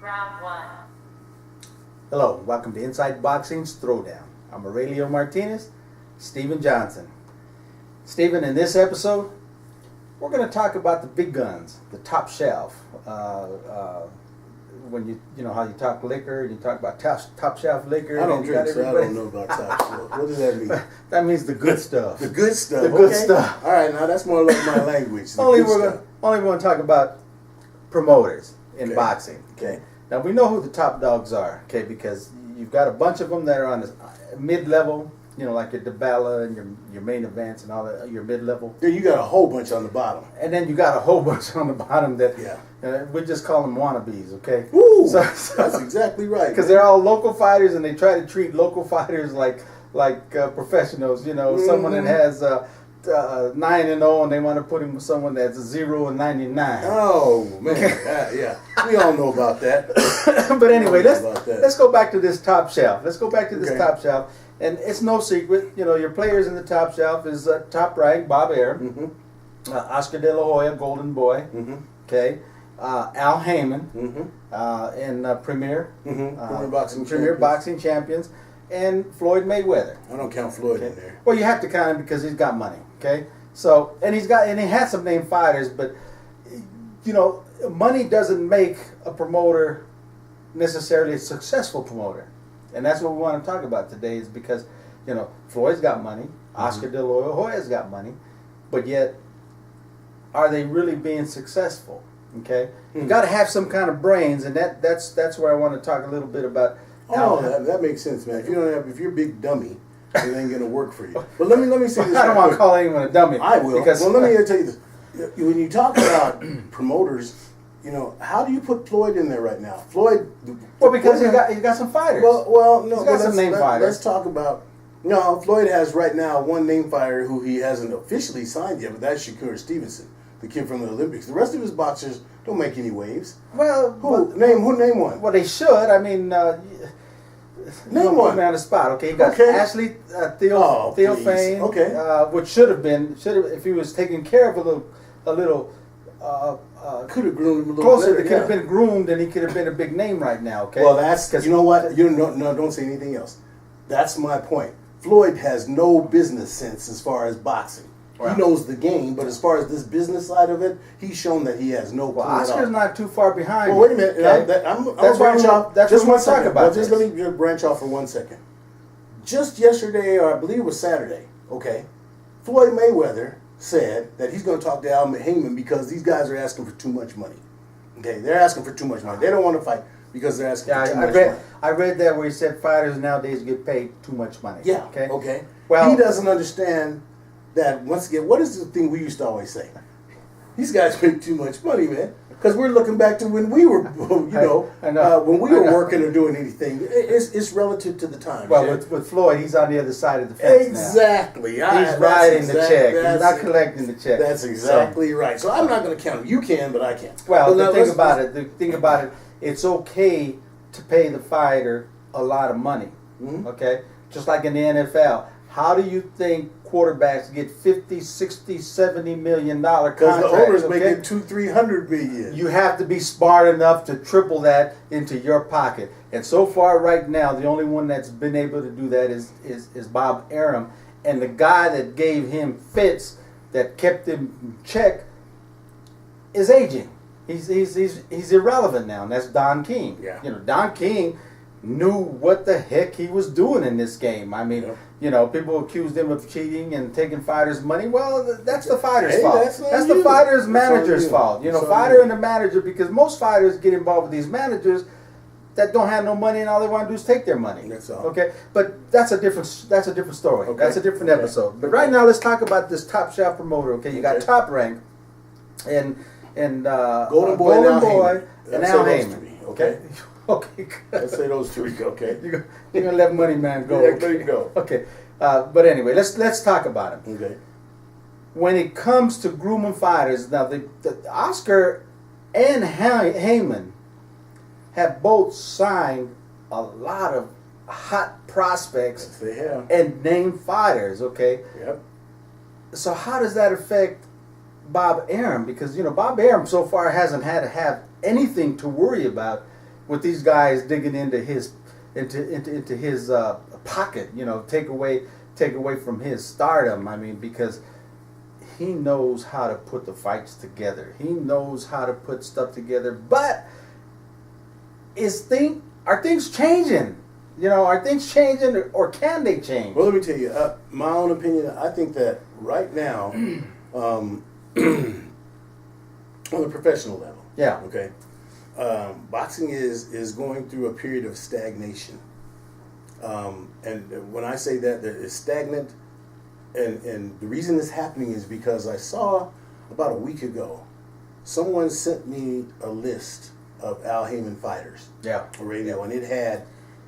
Round one. Hello, welcome to Inside Boxing's Throwdown. I'm Aurelio Martinez, Steven Johnson. Steven, in this episode, we're going to talk about the big guns, the top shelf. When you know how you talk liquor, you talk about top shelf liquor. I don't drink, so I don't know about top shelf. What does that mean? That means the good stuff. The good stuff. The good stuff. All right, now that's more like my language. Only we're going to talk about promoters in boxing. Okay. Now we know who the top dogs are, okay, because you've got a bunch of them that are on the mid-level, you know, like your DiBella and your main events and all that, your mid-level. Then you got a whole bunch on the bottom. And then you got a whole bunch on the bottom that we just call them wannabes, okay? Ooh, so that's exactly right. Because they're all local fighters and they try to treat local fighters like professionals, you know, someone that has 9-0 and they want to put him with someone that's 0-99. Oh man, yeah, we all know about that. But anyway, let's go back to this top shelf. Let's go back to this top shelf, and it's no secret. You know, your players in the top shelf is top rank Bob Arum, Oscar De La Hoya, Golden Boy. Okay, Al Heyman, in Premier, Premier Boxing Champions, and Floyd Mayweather. I don't count Floyd in there. Well, you have to count him because he's got money. Okay, so and he had some named fighters, but you know, money doesn't make a promoter necessarily a successful promoter, and that's what we want to talk about today. Is because you know Floyd's got money, Oscar De La Hoya's got money, but yet are they really being successful? Okay, you got to have some kind of brains, and that's where I want to talk a little bit about. Oh, that makes sense, man. If you're a big dummy, it ain't gonna work for you. But let me say this. I don't want to call anyone a dummy. I will. Because, well, let me tell you this. When you talk about promoters, you know, how do you put Floyd in there right now? Floyd. Well, because he got some fighters. Well, no. He's got some name fighters. Let's talk about. No, Floyd has right now one name fighter who he hasn't officially signed yet, but that's Shakur Stevenson, the kid from the Olympics. The rest of his boxers don't make any waves. Well, name one? Well, they should. I mean, name one. Put me on the spot. Okay, you got Ashley Theophane. Okay. Which should have if he was taken care of a little. Could have groomed him a little closer. better. He could have been groomed, and he could have been a big name right now. Okay. Well, that's you know what don't say anything else. That's my point. Floyd has no business sense as far as boxing. Wow. He knows the game, but as far as this business side of it, he's shown that he has no clue at all. Oscar's not too far behind. Well, wait a minute. Okay? I'm branch off. That's just what one we'll talk second. about. Just let me branch off for 1 second. Just yesterday, or I believe it was Saturday, okay, Floyd Mayweather said that he's going to talk to Al Heyman because these guys are asking for too much money. Okay, they're asking for too much money. They don't want to fight because they're asking for too much money. I read that where he said fighters nowadays get paid too much money. Yeah. Okay. Well, he doesn't understand that. Once again, what is the thing we used to always say? These guys make too much money, man. Because we're looking back to when we were, when we were working or doing anything. It's relative to the time. Well, with Floyd, he's on the other side of the fence exactly. now. He's writing the check. He's not collecting the check. That's exactly right. So I'm not going to count him. You can, but I can't. Well, the thing about it, it's okay to pay the fighter a lot of money. Okay, just like in the NFL. How do you think quarterbacks get $50, $60, $70 million contracts? Because the owners make it $200-300 million. You have to be smart enough to triple that into your pocket. And so far, right now, the only one that's been able to do that is Bob Arum, and the guy that gave him fits, that kept him in check, is aging. He's irrelevant now, and that's Don King. Yeah. You know, Don King knew what the heck he was doing in this game. I mean, you know, people accused him of cheating and taking fighters' money. Well, that's the fighter's fault. That's the fighter's manager's fault. You know, fighter and the manager, because most fighters get involved with these managers that don't have no money and all they want to do is take their money. That's all. Okay, but that's a different story. Okay. That's a different episode. But right now, let's talk about this top shelf promoter. Okay, you got Top Rank and Golden Boy and Al Heyman. Okay. Okay, good. Let's say those three. Okay. You're gonna let Money Man go. Yeah, there you go. Okay, but anyway, let's talk about him. Okay. When it comes to grooming fighters, now the Oscar and Heyman have both signed a lot of hot prospects. Yes, they have. And named fighters. Okay. Yep. So how does that affect Bob Arum? Because you know Bob Arum so far hasn't had to have anything to worry about with these guys digging into his pocket. You know, take away from his stardom. I mean, because he knows how to put the fights together. He knows how to put stuff together. But are things changing? You know, are things changing, or can they change? Well, let me tell you, my own opinion. I think that right now, on the professional level, Yeah. okay, boxing is going through a period of stagnation. And when I say that, it's stagnant, and the reason it's happening is because I saw about a week ago, someone sent me a list of Al Haymon fighters. Yeah. On radio, and it had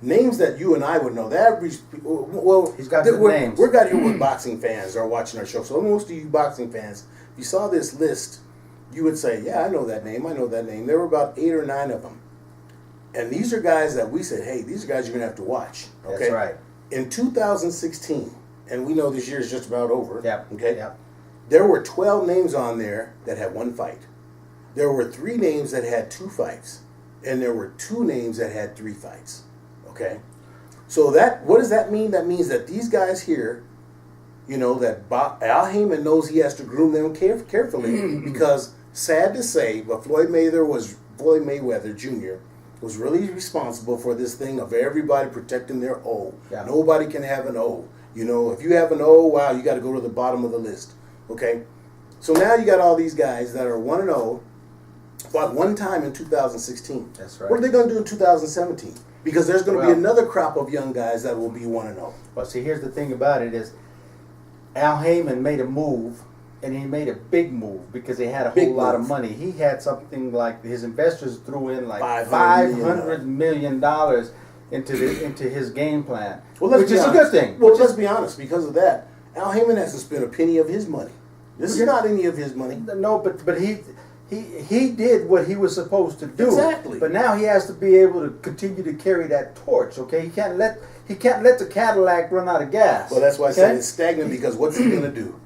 names that you and I would know. The average, well, He's got good names. We're got here with boxing fans are watching our show. So most of you boxing fans, if you saw this list, you would say, "Yeah, I know that name. I know that name." There were about 8 or 9 of them, and these are guys that we said, "Hey, these are guys you're gonna have to watch." Okay, That's right. In 2016, and we know this year is just about over. Yeah. Okay. Yeah. There were 12 names on there that had 1 fight. There were 3 names that had 2 fights, and there were 2 names that had 3 fights. Okay, so what does that mean? That means that these guys here, you know, that Al Haymon knows he has to groom them carefully because, sad to say, but Floyd Mayweather Jr. was really responsible for this thing of everybody protecting their O. Yeah. Nobody can have an O. You know, if you have an O, wow, you got to go to the bottom of the list. Okay, so now you got all these guys that are 1-0, fought 1 time in 2016. That's right. What are they going to do in 2017? Because there's going to be another crop of young guys that will be 1-0. Well, see, here's the thing about it is Al Haymon made a move, and he made a big move because he had a whole lot of money. He had something like his investors threw in like $500 million into his game plan, which is a good thing. Well, let's be honest. Because of that, Al Haymon hasn't spent a penny of his money. This is not any of his money. No, but he did what he was supposed to do. Exactly. But now he has to be able to continue to carry that torch. Okay, he can't let the Cadillac run out of gas. Well, that's why I said it's stagnant. Because what's he going to do?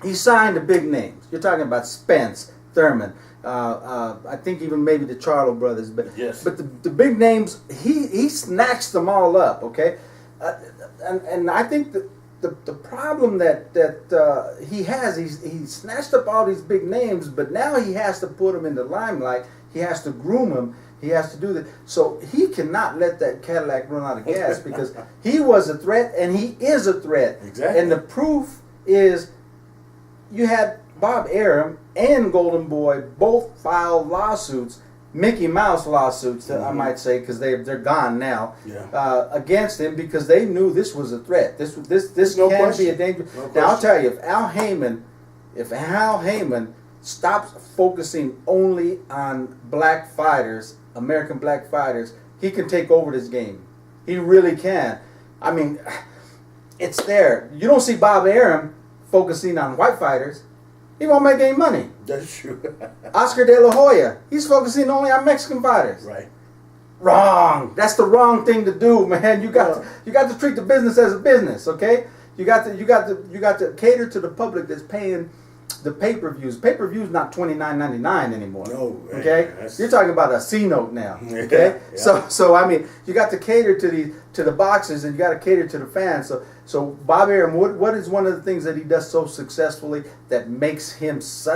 He signed the big names. You're talking about Spence, Thurman. I think even maybe the Charlo brothers. But yes. But the big names, he snatched them all up. Okay, and I think that. The problem that he has, he snatched up all these big names, but now he has to put them in the limelight. He has to groom them. He has to do that. So he cannot let that Cadillac run out of gas because he was a threat and he is a threat. Exactly. And the proof is you had Bob Arum and Golden Boy both filed lawsuits, Mickey Mouse lawsuits, I might say, because they're gone now, against him because they knew this was a threat. This No can question. be a danger. No Now I'll question. tell you, if Al Haymon stops focusing only on black fighters, American black fighters, he can take over this game. He really can. I mean, it's there. You don't see Bob Arum focusing on white fighters. He won't make any money. That's true. Oscar De La Hoya, he's focusing only on Mexican fighters. Right. Wrong. That's the wrong thing to do, man. You got to treat the business as a business, okay? You got to cater to the public that's paying the pay-per-views. Pay-per-views not $29.99 anymore. No. Okay? You're talking about a C note now. Okay? Yeah. So I mean, you got to cater to the boxers and you got to cater to the fans. So Bob Arum, what is one of the things that he does so successfully that makes his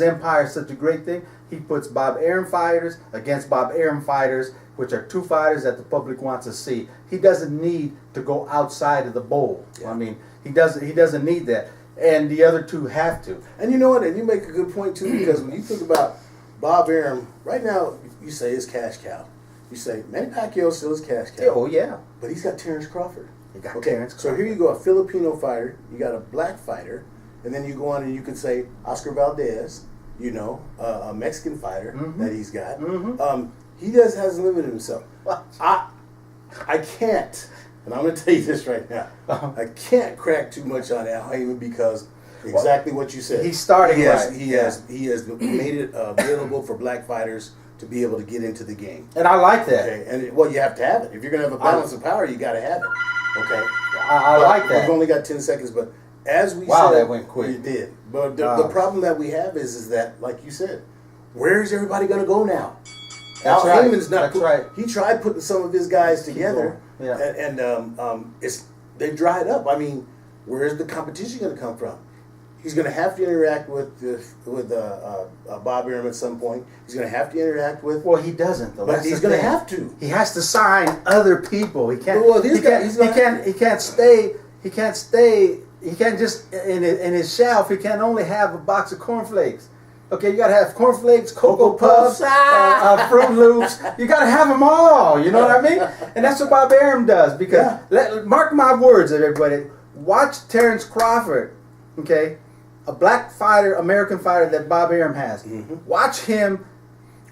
empire such a great thing? He puts Bob Arum fighters against Bob Arum fighters, which are 2 fighters that the public wants to see. He doesn't need to go outside of the bowl. Yeah. I mean, he doesn't need that. And the other 2 have to. And you know what? And you make a good point too, because when you think about Bob Arum, right now you say his cash cow. You say Manny Pacquiao still his cash cow. Oh yeah. But he's got Terrence Crawford. He got Terrence So Crawford. here you go, a Filipino fighter, you got a black fighter, and then you go on and you can say Oscar Valdez, you know, a Mexican fighter that he's got. He just hasn't limited himself. I can't, and I'm going to tell you this right now, I can't crack too much on Al Haymon because exactly what you said. He's starting right. He has made it available for black fighters to be able to get into the game. And I like that. Okay, and you have to have it. If you're going to have a balance of power, you got to have it. Okay, I like that. We've only got 10 seconds, but as we Wow, said, that went quick. You did. But the problem that we have is that, like you said, where is everybody going to go now? That's Al right. Heyman's not. That's right. He tried putting some of his guys together, going. Yeah. and it's they dried up. I mean, where's the competition going to come from? He's going to have to interact with Bob Arum at some point. He's going to have to interact with. Well, he doesn't though. But That's he's the going to thing. have to. He has to sign other people. He can't. Well, this he guy, can't. he's He gonna can't. He can't stay. He can't stay. He can't just in his shelf. He can't only have a box of cornflakes. Okay, you gotta have cornflakes, Cocoa Puffs, Fruit Loops. You gotta have them all. You know what I mean? And that's what Bob Arum does. Because mark my words, everybody. Watch Terrence Crawford. Okay, a black fighter, American fighter that Bob Arum has. Mm-hmm. Watch him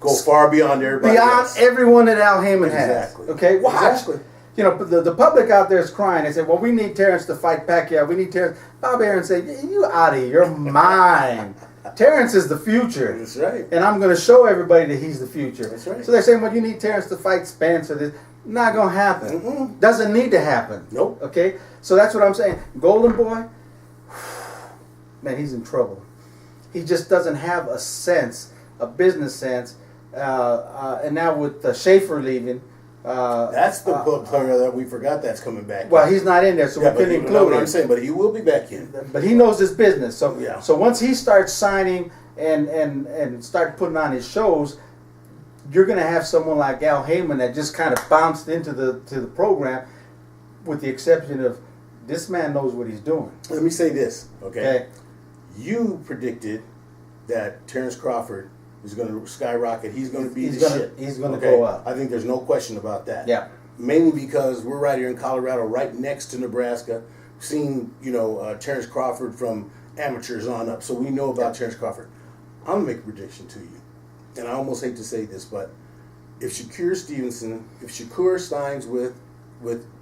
Go far beyond everybody beyond else. everyone that Al Heyman Exactly. has. Okay, watch. Exactly. You know, the public out there is crying. They say, well, we need Terrence to fight Pacquiao. We need Terrence. Bob Arum said, you out of your mind. Terrence is the future. That's right. And I'm going to show everybody that he's the future. That's right. So they're saying, well, you need Terrence to fight Spence or this. Not going to happen. Mm-mm. Doesn't need to happen. Nope. Okay? So that's what I'm saying. Golden Boy, man, he's in trouble. He just doesn't have a sense, a business sense. And now with Schaefer leaving. That's the book player that we forgot that's coming back. Well, he's not in there, so we but couldn't you know include what him. I'm saying, but he will be back in. But he knows his business. So Yeah. so once he starts signing and start putting on his shows, you're going to have someone like Al Heyman that just kind of bounced into the program, with the exception of this man knows what he's doing. Let me say this, okay? Okay. You predicted that Terrence Crawford is going to skyrocket. He's going to be He's the gonna- shit. he's gonna okay? go up. I think there's no question about that. Yeah. Mainly because we're right here in Colorado, right next to Nebraska, seeing Terrence Crawford from amateurs on up. So we know about Terrence Crawford. I'm gonna make a prediction to you, and I almost hate to say this, but if Shakur signs with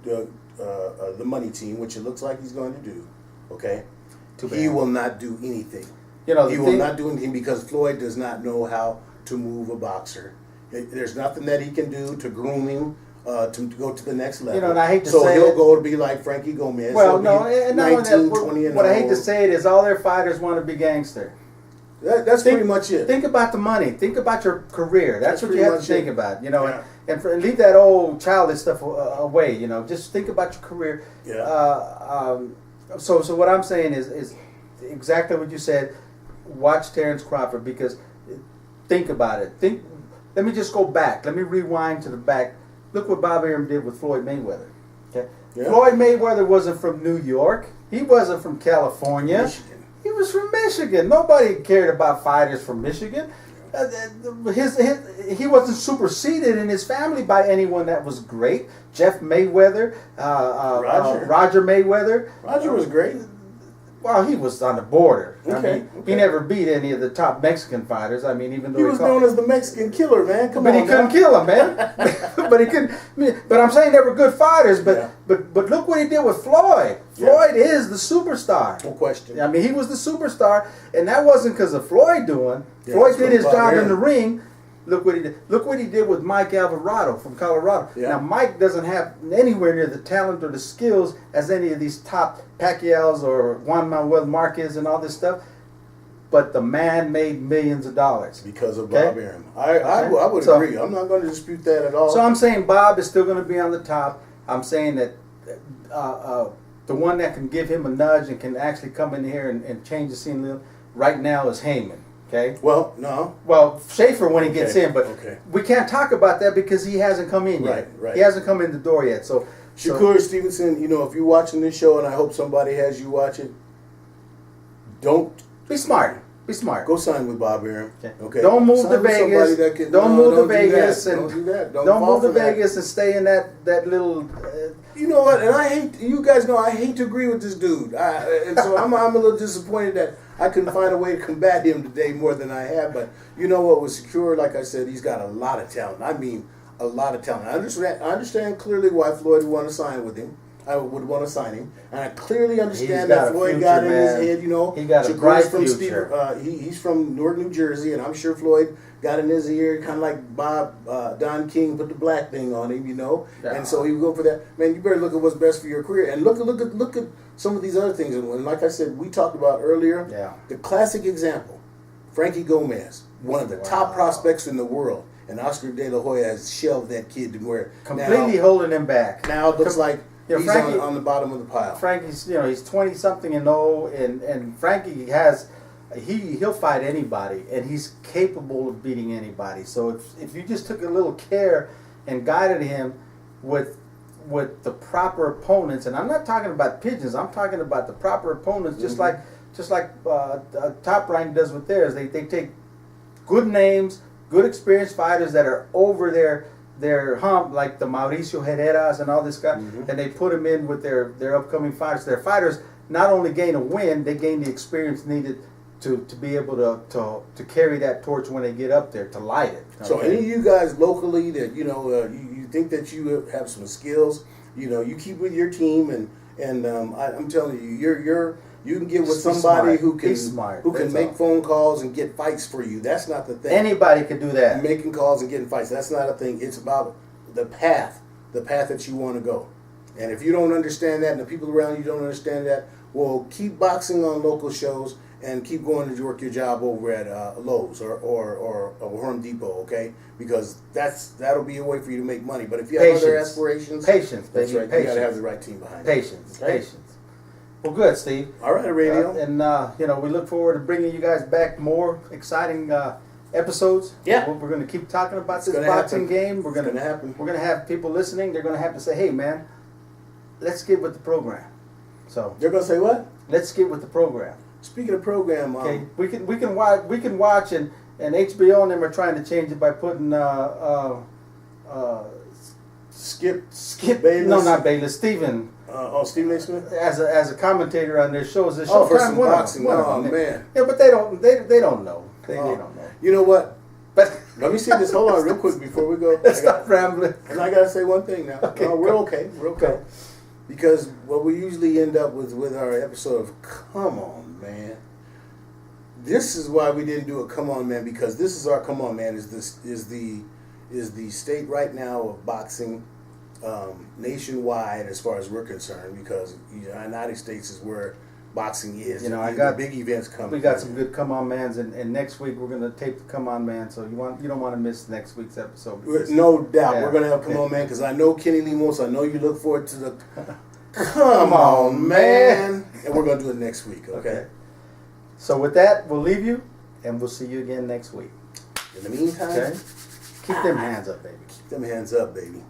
the money team, which it looks like he's going to do, okay, Too he bad. will not do anything. You know, He the will thing- not do anything because Floyd does not know how to move a boxer. There's nothing that he can do to groom him to go to the next level. You know, and I hate to so say he'll it. go to be like Frankie Gomez. Well, He'll no, be and not only 19, that, 20 and what I hate to 0. say it is all their fighters want to be gangster. That's pretty much it. Think about the money. Think about your career. That's what you pretty have to much think it. about. You know, Yeah. and leave that old childish stuff away. You know, just think about your career. Yeah. So what I'm saying is exactly what you said. Watch Terrence Crawford, because think about it. Let me just go back. Let me rewind to the back. Look what Bob Arum did with Floyd Mayweather. Okay, Yeah. Floyd Mayweather wasn't from New York. He wasn't from California. Michigan. He was from Michigan. Nobody cared about fighters from Michigan. He wasn't superseded in his family by anyone that was great. Jeff Mayweather, Roger Mayweather. Roger was great. Well, he was on the border. I Okay, mean, okay. He never beat any of the top Mexican fighters. I mean, even though He was known as the Mexican killer, man. Come but on, he couldn't now. kill him, man. But he couldn't. But I'm saying they were good fighters. But Yeah. but look what he did with Floyd. Yeah. Floyd is the superstar. No question. I mean, he was the superstar, and that wasn't because of Floyd doing. Yeah, Floyd that's did what his Bob job in Arum. the ring. Look what he did. Look what he did with Mike Alvarado from Colorado. Yeah. Now, Mike doesn't have anywhere near the talent or the skills as any of these top Pacquiao's or Juan Manuel Marquez and all this stuff. But the man made millions of dollars. Because of Okay. Bob Arum. I would So- agree. I'm not going to dispute that at all. So I'm saying Bob is still going to be on the top. I'm saying that the one that can give him a nudge and can actually come in here and change the scene a little right now is Heyman. Okay. well, no. Well, Schaefer when he gets Okay, in, but okay. we can't talk about that because he hasn't come in yet. Right. He hasn't come in the door yet. So Shakur Stevenson, if you're watching this show, and I hope somebody has you watch it, don't be smart. Be smart. go sign with Bob Arum. Okay. Don't move Sign to with somebody Vegas. that can- Don't no, move to do that. Vegas and don't do that. Don't fall move to for that. Vegas and stay in that little. You know what? And I hate. You guys know I hate to agree with this dude. And so I'm a little disappointed that I couldn't find a way to combat him today more than I have. But you know what was secure? Like I said, he's got a lot of talent. I mean, a lot of talent. I understand clearly why Floyd would want to sign with him. I would want to sign him, and I clearly understand He's got that a Floyd future, got in his man. head. He got a Shakur's bright from future. he's from Newark, New Jersey, and I'm sure Floyd got in his ear, kind of like Don King put the black thing on him, Yeah. and so he would go for that. Man, you better look at what's best for your career, and look at some of these other things. And like I said, we talked about earlier, Yeah. the classic example, Frankie Gomez, one of the top Wow. prospects in the world. and Oscar De La Hoya has shelved that kid to where Completely holding him back. now it looks like You know, he's Frankie- on the bottom of the pile. Frankie's, he's 20 something and old, and Frankie has, he'll fight anybody, and he's capable of beating anybody. So if you just took a little care and guided him with the proper opponents, and I'm not talking about pigeons, I'm talking about the proper opponents, just like Top Rank does with theirs. They take good names, good experienced fighters that are over their hump, like the Mauricio Herreras and all this guy, and they put them in with their upcoming fighters. Their fighters not only gain a win, they gain the experience needed to be able to carry that torch when they get up there, to light it. So any of you guys locally that you think that you have some skills, you keep with your team, and I'm telling you, you can get with He's somebody smart. who can He's smart. who can That's make all. phone calls and get fights for you. That's not the thing. Anybody can do that. Making calls and getting fights. That's not a thing. It's about the path that you want to go. And if you don't understand that, and the people around you don't understand that, well, keep boxing on local shows and keep going to work your job over at Lowe's or Home Depot, okay? Because that'll be a way for you to make money. But if you have other aspirations, Patience, that's baby. right. Patience. You gotta have the right team behind you. Patience. Okay? Patience. Well, good, Steve. All right, radio. And we look forward to bringing you guys back more exciting episodes. Yeah. We're going to keep talking about It's this gonna boxing happen. game. We're It's going gonna happen. We're going to have people listening. They're going to have to say, "Hey, man, let's get with the program." So They're gonna say what? let's get with the program. Speaking of program, Okay, we can watch, and HBO and them are trying to change it by putting Skip Bayless. No, not Bayless. Steven Stephen A. Smith. as a commentator on their shows. There's Oh, for Showtime, some one of boxing. them, one of Oh, them. man. Yeah, but they don't know. They Oh. don't know. You know what? But Let me say this. Hold on, real quick before we go. let's stop rambling. And I gotta say one thing now. Okay, No, we're go. okay. We're okay. Go. Because what we usually end up with our episode of Come On Man. This is why we didn't do a Come On Man, because this is our Come On Man is the state right now of boxing nationwide as far as we're concerned, because the United States is where boxing is. The big events come. We got some good Come On Mans, and next week we're gonna tape the Come On Man, so you don't want to miss next week's episode. No doubt, Yeah. we're gonna have Come On Man, because I know Kenny Lemos. I know you look forward to the Come On Man, and we're gonna do it next week. Okay. So with that, we'll leave you, and we'll see you again next week. In the meantime, Okay? Keep them hands up, baby. keep them hands up, baby.